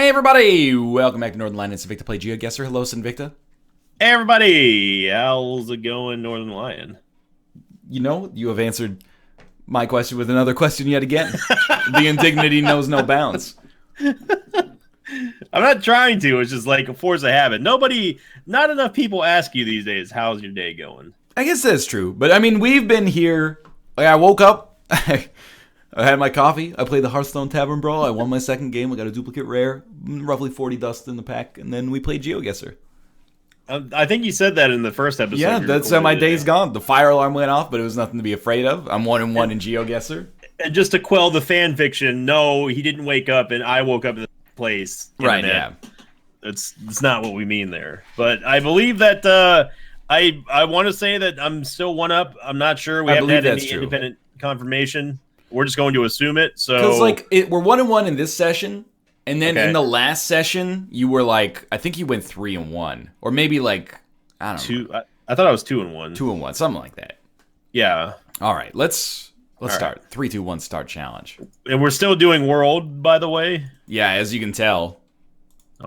Hey everybody! Welcome back to Northern Lion and Sinvicta play GeoGuessr. Hello, Sinvicta. Hey everybody, how's it going, Northern Lion? You know, you have answered my question with another question yet again. The indignity knows no bounds. I'm not trying to, it's just like a force of habit. Not enough people ask you these days, how's your day going? I guess that's true, but I mean, we've been here. Like, I woke up, I had my coffee, I played the Hearthstone Tavern Brawl, I won my second game, I got a duplicate rare, roughly 40 dust in the pack, and then we played GeoGuessr. I think you said that in the first episode. Yeah, that's how my day's gone. The fire alarm went off, but it was nothing to be afraid of. I'm 1-1 in GeoGuessr. And just to quell the fan fiction, no, he didn't wake up and I woke up in the place. Right, yeah. That's not what we mean there. But I believe that I want to say that I'm still 1-up. I'm not sure. We haven't had any independent confirmation. We're just going to assume it. So because we're 1-1 in this session, and then in the last session you were like, I think you went 3-1, or maybe like I don't know. I thought I was 2-1. 2-1, something like that. Yeah. All right, let's start. 3, 2, 1, start challenge. And we're still doing world, by the way. Yeah, as you can tell.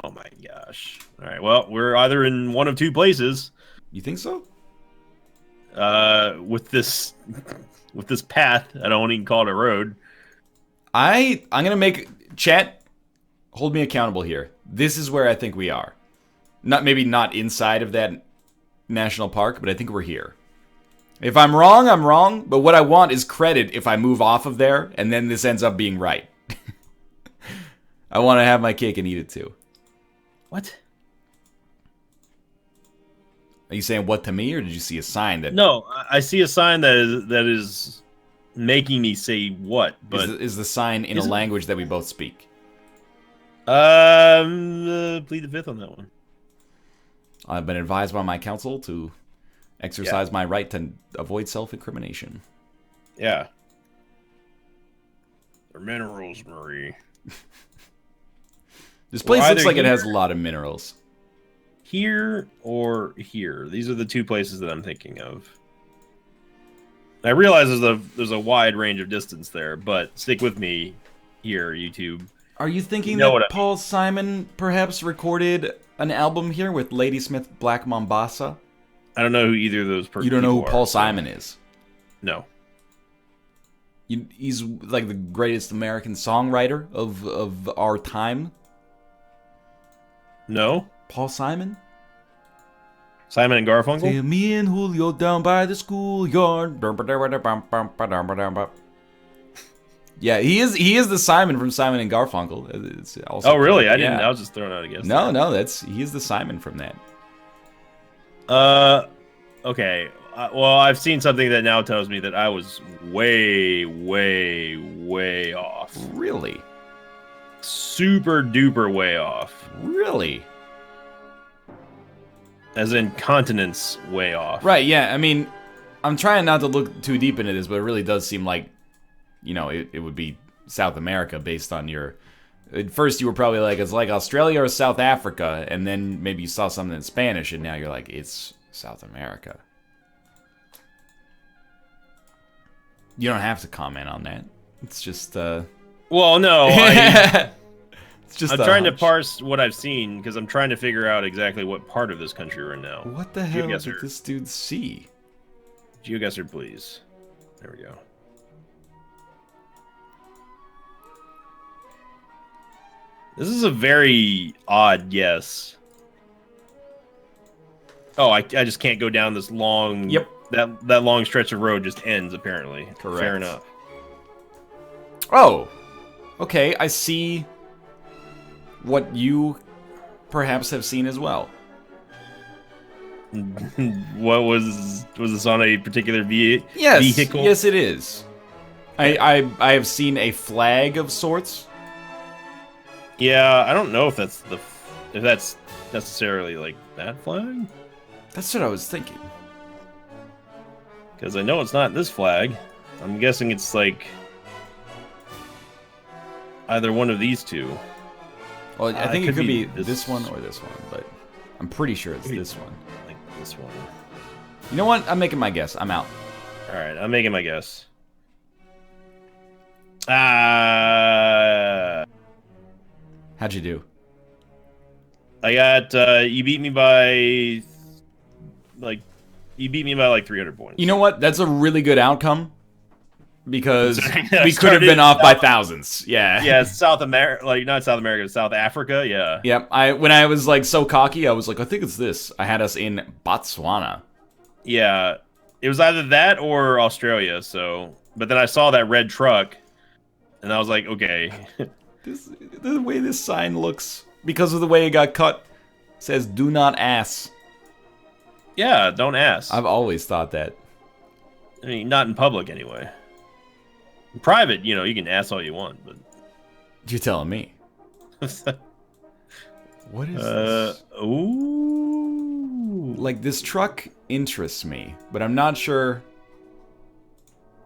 Oh my gosh. All right. Well, we're either in one of two places. You think so? With this path, I don't even call it a road. I'm gonna make chat hold me accountable here. This is where I think we are. Maybe not inside of that national park, but I think we're here. If I'm wrong, I'm wrong. But what I want is credit if I move off of there, and then this ends up being right. I want to have my cake and eat it too. What? Are you saying what to me, or did you see a sign that? No, I see a sign that is making me say what. But is the sign in a language that we both speak? Plead the fifth on that one. I've been advised by my counsel to exercise my right to avoid self-incrimination. Yeah. They're minerals, Marie. This place looks like it has a lot of minerals. Here or here. These are the two places that I'm thinking of. I realize there's a wide range of distance there, but stick with me here, YouTube. Are you thinking that Paul Simon perhaps recorded an album here with Ladysmith Black Mombasa? I don't know who either of those people are. You don't know who Paul Simon is? No. He's like the greatest American songwriter of our time. No. Paul Simon? Simon and Garfunkel? See me and Julio down by the schoolyard. Yeah, he is the Simon from Simon and Garfunkel. It's also really? I didn't. I was just throwing out a guess. No, he is the Simon from that. Okay. Well, I've seen something that now tells me that I was way, way, way off. Really? Super duper way off. Really? As in continents way off. Right, yeah. I mean, I'm trying not to look too deep into this, but it really does seem like, you know, it would be South America based on your... At first you were probably like, it's like Australia or South Africa, and then maybe you saw something in Spanish, and now you're like, it's South America. You don't have to comment on that. It's just, Well, no. It's just I'm trying to parse what I've seen, because I'm trying to figure out exactly what part of this country we're in now. What the hell did this dude see? GeoGuessr, please. There we go. This is a very odd guess. Oh, I just can't go down this long... Yep. That long stretch of road just ends, apparently. Correct. Fair enough. Oh. Okay, I see what you perhaps have seen as well. What was this on a particular vehicle? Yes, it is. I have seen a flag of sorts. Yeah, I don't know if that's necessarily like that flag. That's what I was thinking. Because I know it's not this flag. I'm guessing it's like either one of these two. Well, I think it could be this one or this one, but I'm pretty sure it's this one. Like this one. You know what? I'm making my guess. I'm out. All right, I'm making my guess. How'd you do? I got you beat me by like 300 points. You know what? That's a really good outcome because I we could have started been off by South- thousands. Yeah. Yeah, South America, like not South America, South Africa. Yeah. Yep. When I was like so cocky, I was like, I think it's this. I had us in Botswana. Yeah. It was either that or Australia. So, but then I saw that red truck, and I was like, okay. The way this sign looks, because of the way it got cut, says "Do not ass." Yeah, don't ask. I've always thought that. I mean, not in public anyway. In private, you can ask all you want, but You're telling me. What is this? Ooh. Like, this truck interests me, but I'm not sure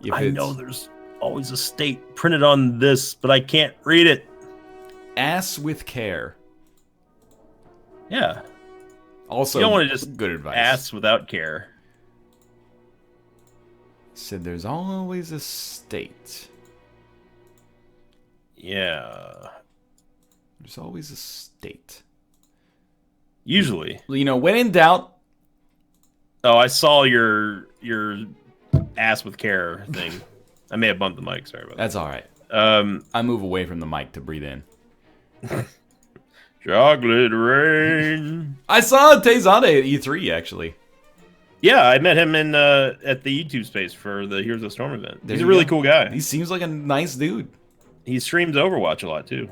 if I it's know there's always a state printed on this, but I can't read it. ass with care. Yeah. Also, You don't want to just good advice. ask without care. Said there's always a state. Yeah. There's always a state. Usually. When in doubt, Oh, I saw your ass with care thing. I may have bumped the mic. Sorry about that. that's all right. Um, I move away from the mic to breathe in. chocolate rain. I saw Tezade at E3 actually. Yeah, I met him in at the YouTube space for the Heroes of the Storm event. There He's a you really go. cool guy. He seems like a nice dude. He streams Overwatch a lot too.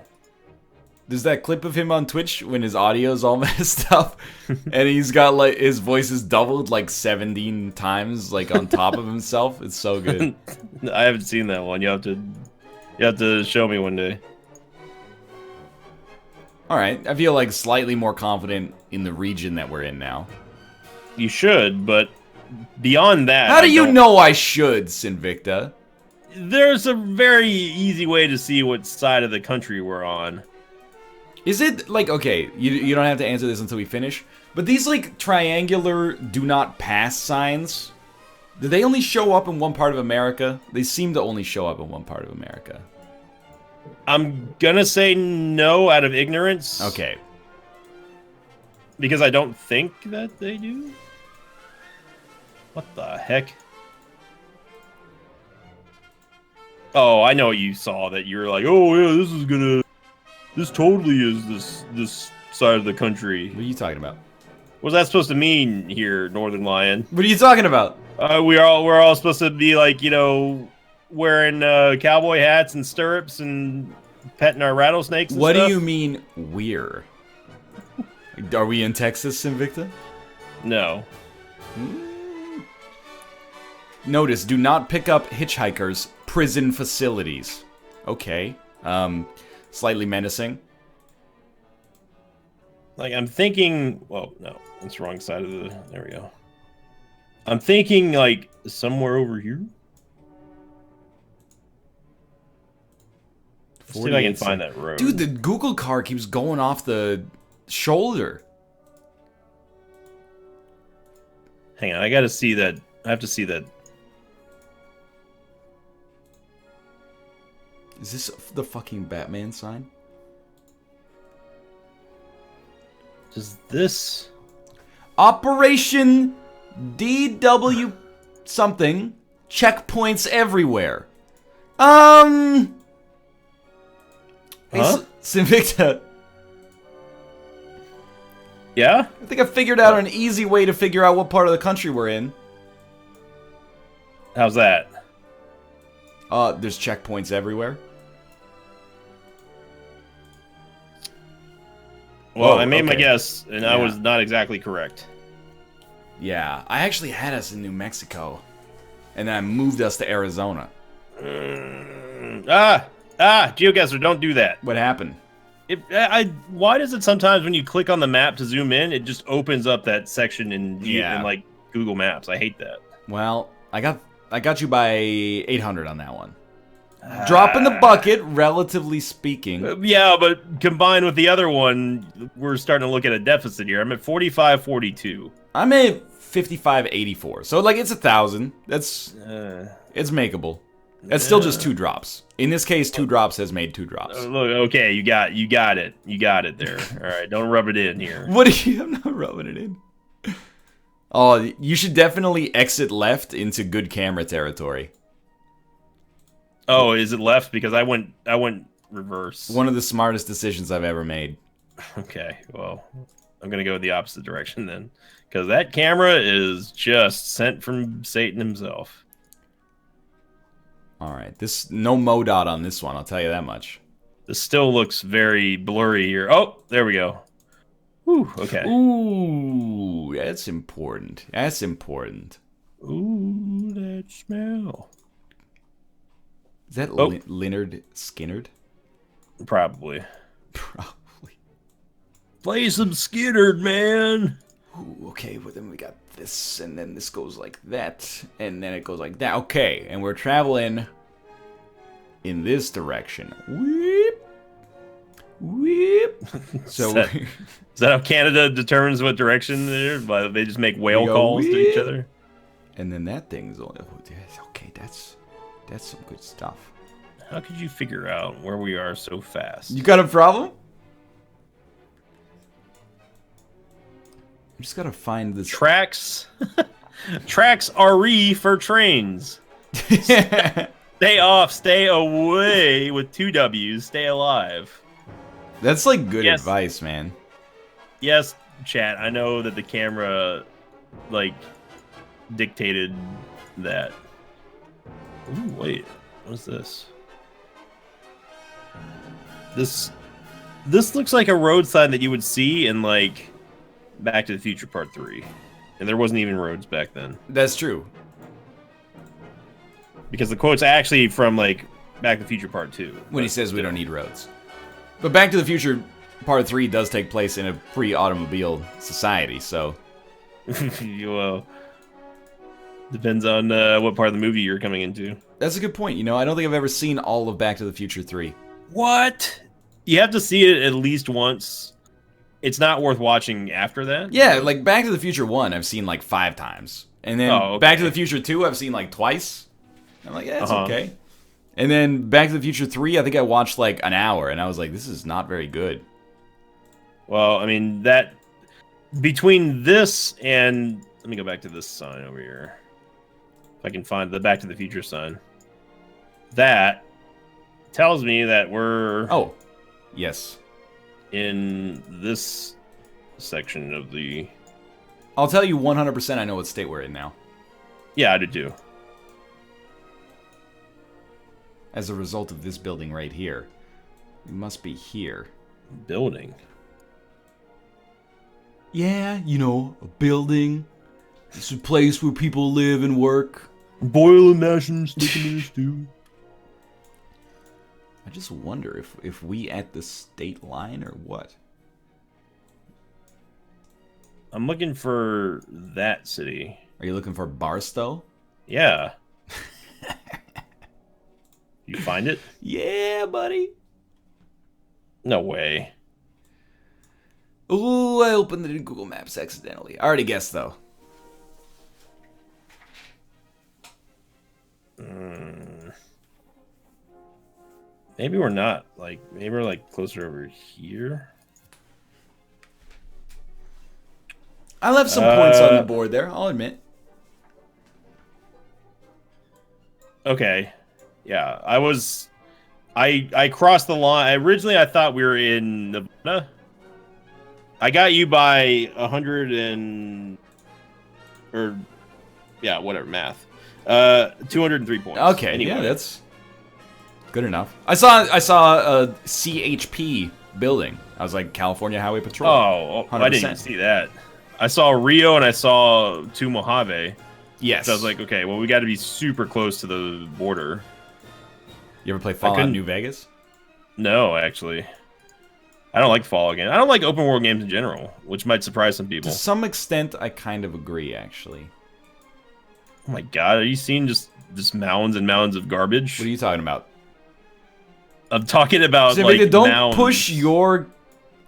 There's that clip of him on Twitch when his audio's all messed up, and he's got like his voice is doubled like 17 times, like on top of himself. It's so good. I haven't seen that one. You have to show me one day. All right, I feel like slightly more confident in the region that we're in now. You should, but beyond that, How do you know I should, Sinvicta? There's a very easy way to see what side of the country we're on. Is it like, okay, you don't have to answer this until we finish, but these like triangular do not pass signs, do they only show up in one part of America? They seem to only show up in one part of America. I'm gonna say no out of ignorance. Okay. Because I don't think that they do. What the heck? Oh, I know you saw that. You were like, oh yeah, this totally is this side of the country. What are you talking about? What's that supposed to mean here, Northern Lion? What are you talking about? We're all supposed to be like, wearing cowboy hats and stirrups and petting our rattlesnakes and What stuff? do you mean, we're? Are we in Texas, Sinvicta? No. Notice, do not pick up hitchhikers, prison facilities. Okay. Slightly menacing. Like, I'm thinking... Well, no. That's the wrong side of the... There we go. I'm thinking, like, somewhere over here? Let's see if I can find that road. Dude, the Google car keeps going off the shoulder. Hang on, I gotta see that. I have to see that. Is this the fucking Batman sign? Does this... Operation DW something. Checkpoints everywhere. Hey, Huh? Sinvicta, Yeah? I think I figured out an easy way to figure out what part of the country we're in. How's that? There's checkpoints everywhere. Well, Whoa, I made my okay. guess, and I Yeah. was not exactly correct. Yeah, I actually had us in New Mexico, and then I moved us to Arizona. GeoGuessr, don't do that. What happened? Why does it sometimes when you click on the map to zoom in, it just opens up that section in Yeah. like Google Maps? I hate that. Well, I got you by 800 on that one. Drop in the bucket, relatively speaking. Yeah, but combined with the other one, we're starting to look at a deficit here. I'm at 45.42. I'm at 55.84, so like it's 1,000. That's Uh, it's makeable. That's still just 2 drops. In this case, 2 drops has made 2 drops. Look, okay, you got it. You got it there. All right, don't rub it in here. What are you? I'm not rubbing it in. Oh, you should definitely exit left into good camera territory. Oh, is it left? Because I went reverse. One of the smartest decisions I've ever made. Okay, well, I'm gonna go the opposite direction then, because that camera is just sent from Satan himself. All right, no MoDOT on this one. I'll tell you that much. This still looks very blurry here. Oh, there we go. Whew, okay. Ooh, that's important. That's important. Ooh, that smell. Is that Leonard Skinnerd? Probably. Probably. Play some Skinnerd, man. Ooh, okay, well then we got this, and then this goes like that, and then it goes like that. Okay, and we're traveling in this direction. Weep. Weep. So is that how Canada determines what direction they're? They just make whale calls to each other. And then that thing's okay. That's some good stuff. How could you figure out where we are so fast? You got a problem? I just gotta find this. Tracks. Tracks RE for trains. Stay off, stay away with 2 W's. Stay alive. That's like good advice, man. Yes, chat. I know that the camera, like, dictated that. Ooh, wait. What's this? This looks like a road sign that you would see in, like, Back to the Future Part 3. And there wasn't even roads back then. That's true. Because the quote's actually from, like, Back to the Future Part 2. When he says we don't need roads. But Back to the Future Part 3 does take place in a pre-automobile society, so... Well, depends on what part of the movie you're coming into. That's a good point. You know, I don't think I've ever seen all of Back to the Future 3. What? You have to see it at least once. It's not worth watching after that? Yeah, like Back to the Future 1, I've seen like 5 times. And then Back to the Future 2, I've seen like twice. I'm like, yeah, it's okay. And then Back to the Future 3, I think I watched like an hour, and I was like, this is not very good. Well, I mean, that... Between this and... Let me go back to this sign over here. If I can find the Back to the Future sign. That tells me that we're... Oh, yes. In this section of the... I'll tell you 100% I know what state we're in now. Yeah, I do too. As a result of this building right here. We must be here. Building? Yeah, you know, a building. It's a place where people live and work. Boil and mash and stick in the stew. I just wonder if we at the state line or what. I'm looking for that city. Are you looking for Barstow? Yeah. You find it? Yeah, buddy. No way. Ooh, I opened it in Google Maps accidentally. I already guessed, though. Maybe we're not. Maybe we're, closer over here. I left some points on the board there, I'll admit. Okay. Yeah, I crossed the line. Originally, I thought we were in Nevada. I got you by 100 and... Or... Yeah, whatever, math. 203 points. Okay, anyway. Yeah, that's good enough. I saw a CHP building. I was like, California Highway Patrol. Oh, 100%. I didn't see that. I saw Rio and I saw 2 Mojave. Yes. So I was like, okay, well, we got to be super close to the border. You ever play Fallout New Vegas? No, actually. I don't like Fallout games. I don't like open world games in general, which might surprise some people. To some extent, I kind of agree, actually. Oh my god, are you seeing just mounds and mounds of garbage? What are you talking about? I'm talking about, don't mounds. Push your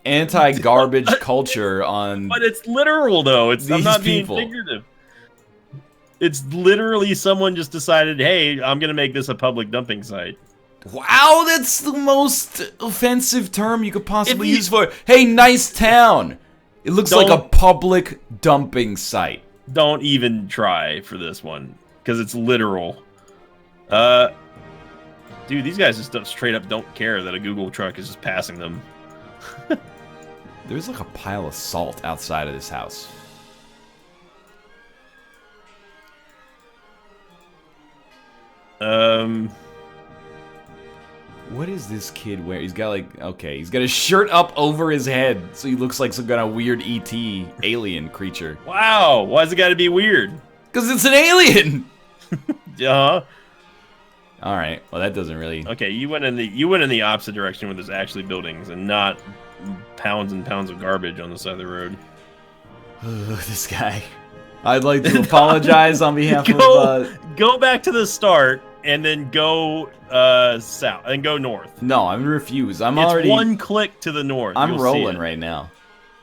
anti-garbage culture on... But it's literal, though. I'm not people. being figurative. It's literally someone just decided, hey, I'm gonna make this a public dumping site. Wow, that's the most offensive term you could possibly use for it. Hey, nice town. It looks like a public dumping site. Don't even try for this one, because it's literal. Dude, these guys just straight up don't care that a Google truck is just passing them. There's like a pile of salt outside of this house. What is this kid wearing? He's got like, okay, he's got his shirt up over his head, so he looks like some kind of weird ET alien creature. Wow, why's it gotta be weird? Because it's an alien! Uh-huh. Alright, well that doesn't really... Okay, you went in the opposite direction where there's actually buildings and not pounds and pounds of garbage on the side of the road. This guy. I'd like to apologize on behalf of... Go back to the start and then go south and go north. No, I'm refused. It's already one click to the north. I'm rolling right now.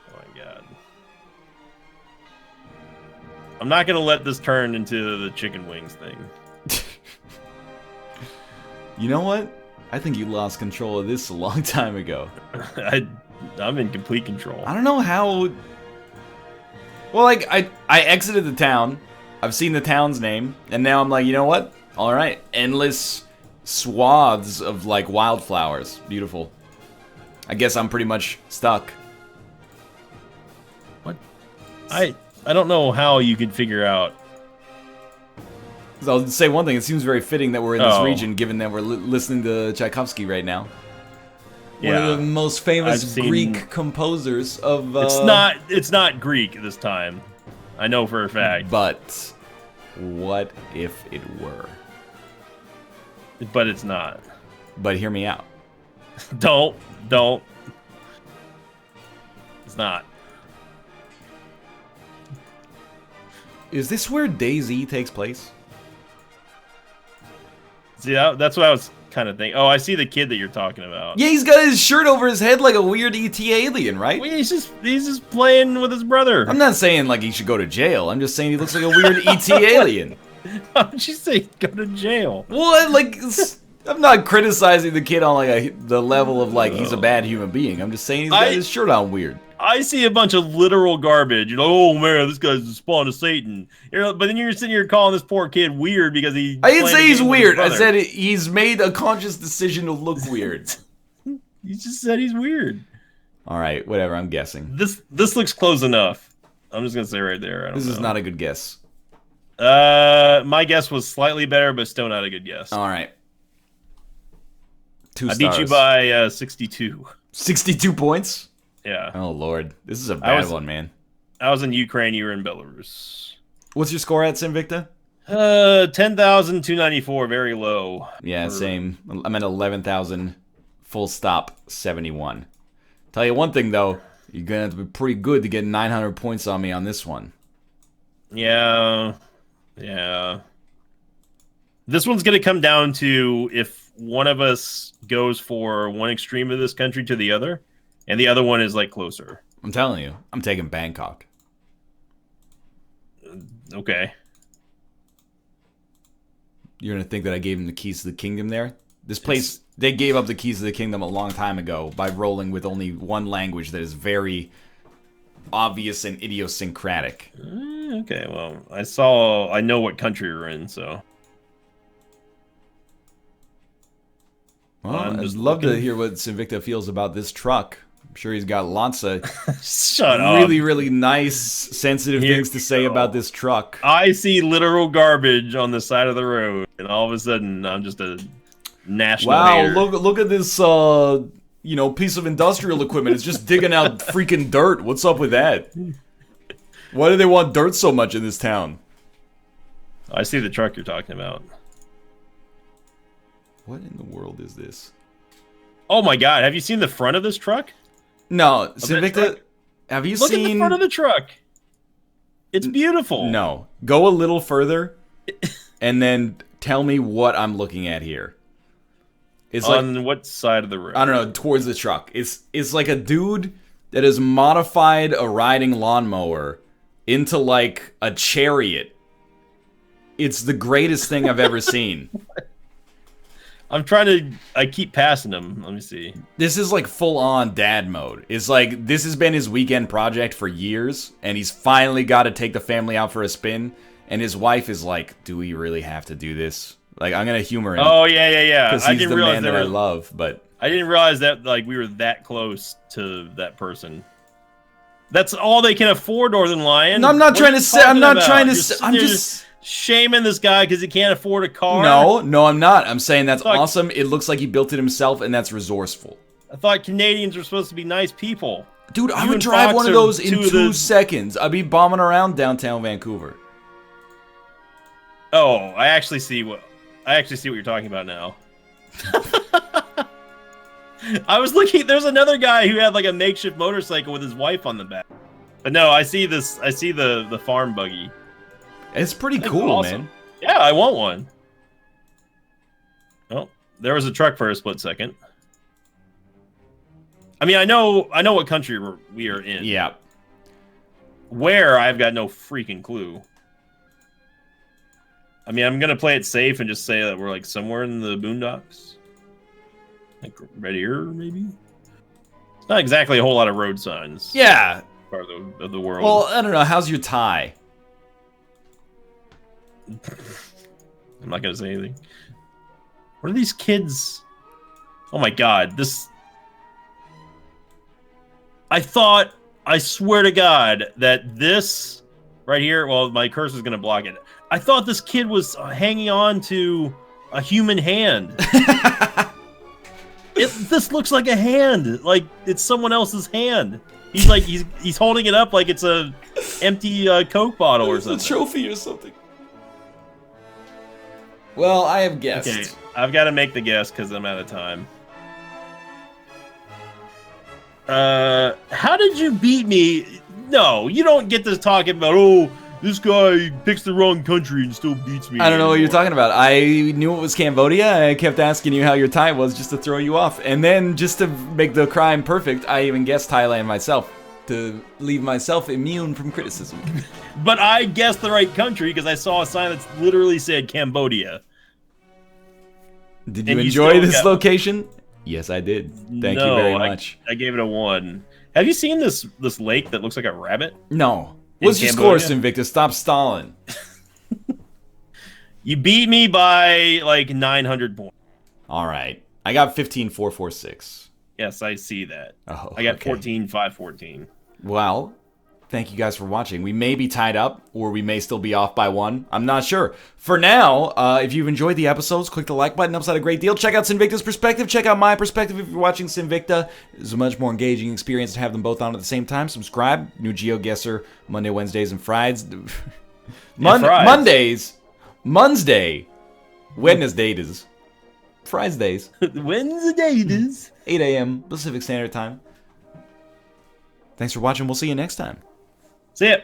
Oh my god. I'm not gonna let this turn into the chicken wings thing. You know what? I think you lost control of this a long time ago. I'm in complete control. I don't know how... Well, like, I exited the town. I've seen the town's name. And now I'm like, you know what? Alright. Endless swaths of, like, wildflowers. Beautiful. I guess I'm pretty much stuck. What? I don't know how you could figure out... I'll say one thing. It seems very fitting that we're in this region, given that we're listening to Tchaikovsky right now. Yeah. One of the most famous Greek composers of... It's not Greek this time. I know for a fact. But what if it were? But it's not. But hear me out. Don't. It's not. Is this where DayZ takes place? See, that's what I was kind of thinking. Oh, I see the kid that you're talking about. Yeah, he's got his shirt over his head like a weird ET alien, right? Well, he's just playing with his brother. I'm not saying like he should go to jail. I'm just saying he looks like a weird ET alien. How did you say go to jail? Well, like, I'm not criticizing the kid on like the level of like he's a bad human being. I'm just saying he's got his shirt on weird. I see a bunch of literal garbage. Oh man, this guy's the spawn of Satan. But then you're sitting here calling this poor kid weird because he... I didn't say he's weird. I said he's made a conscious decision to look weird. You just said he's weird. Alright, whatever, I'm guessing. This looks close enough. I'm just going to say right there. This is not a good guess. My guess was slightly better, but still not a good guess. Alright. 2 I stars. beat you by 62. 62 points? Yeah. Oh, Lord. This is a bad one, man. I was in Ukraine. You were in Belarus. What's your score at, Sinvicta? 10,294. Very low. Yeah, same. I'm at 11,000. Full stop, 71. Tell you one thing, though. You're going to have to be pretty good to get 900 points on me on this one. Yeah. Yeah. This one's going to come down to if one of us goes for one extreme of this country to the other. And the other one is, like, closer. I'm telling you. I'm taking Bangkok. Okay. You're going to think that I gave him the keys to the kingdom there? This place, they gave up the keys to the kingdom a long time ago by rolling with only one language that is very obvious and idiosyncratic. Okay, well, I know what country we're in, so... Well, I'd love to hear what Sinvicta feels about this truck. I'm sure he's got lots of really, really nice, sensitive things to say about this truck. I see literal garbage on the side of the road, and all of a sudden, I'm just a national hater. Look at this, piece of industrial equipment. It's just digging out freaking dirt. What's up with that? Why do they want dirt so much in this town? I see the truck you're talking about. What in the world is this? Oh my god, have you seen the front of this truck? No, Sinvicta, have you seen... Look at the front of the truck. It's beautiful. No. Go a little further, and then tell me what I'm looking at here. It's on what side of the road? I don't know, towards the truck. It's like a dude that has modified a riding lawnmower into, like, a chariot. It's the greatest thing I've ever seen. I keep passing him. Let me see. This is like full-on dad mode. It's like, this has been his weekend project for years, and he's finally got to take the family out for a spin, and his wife is like, do we really have to do this? Like, I'm going to humor him. Oh, yeah. Because he's the man that I love, but... I didn't realize that, like, we were that close to that person. That's all they can afford, Northern Lion. No, I'm not trying to say... I'm not trying to say... I'm just... shaming this guy because he can't afford a car. No, I'm not. I'm saying that's awesome. It looks like he built it himself, and that's resourceful. I thought Canadians were supposed to be nice people. Dude, I would drive one of those in 2 seconds. I'd be bombing around downtown Vancouver. Oh, I actually see what you're talking about now. I was looking. There's another guy who had like a makeshift motorcycle with his wife on the back. But no, I see this. I see the farm buggy. It's pretty cool, awesome. Man. Yeah, I want one. Oh, there was a truck for a split second. I mean, I know what country we are in. Yeah. Where, I've got no freaking clue. I mean, I'm gonna play it safe and just say that we're like somewhere in the boondocks. Like right here, maybe? It's not exactly a whole lot of road signs. Yeah. Part of the world. Well, I don't know. How's your tie? I'm not gonna say anything. What are these kids? Oh my god, this... I swear to God that this right here, well, my cursor's gonna block it. I thought this kid was hanging on to a human hand. This looks like a hand, like it's someone else's hand. He's like he's holding it up like it's a empty Coke bottle or something. It's a trophy or something. Well, I have guessed. Okay, I've got to make the guess because I'm out of time. How did you beat me? No, you don't get to talking about, oh, this guy picks the wrong country and still beats me. I don't know what you're talking about. I knew it was Cambodia. I kept asking you how your tie was just to throw you off. And then, just to make the crime perfect, I even guessed Thailand myself to leave myself immune from criticism. But I guessed the right country because I saw a sign that literally said Cambodia. Did you enjoy this location? Yes, I did. Thank you very much. I gave it a 1. Have you seen this lake that looks like a rabbit? No. What's your score, Sinvicta? Stop stalling. You beat me by like 900 points. All right. I got 15,446. Yes, I see that. Oh, I got 14,514. Well, thank you guys for watching. We may be tied up, or we may still be off by 1. I'm not sure. For now, if you've enjoyed the episodes, click the like button. Helps out a great deal. Check out Sinvicta's perspective. Check out my perspective if you're watching Sinvicta. It's a much more engaging experience to have them both on at the same time. Subscribe. New GeoGuessr Monday, Wednesdays, and Fridays. Mondays. Monday. Wednesdays. Fridays. Wednesdays. 8 a.m. Pacific Standard Time. Thanks for watching. We'll see you next time. See ya.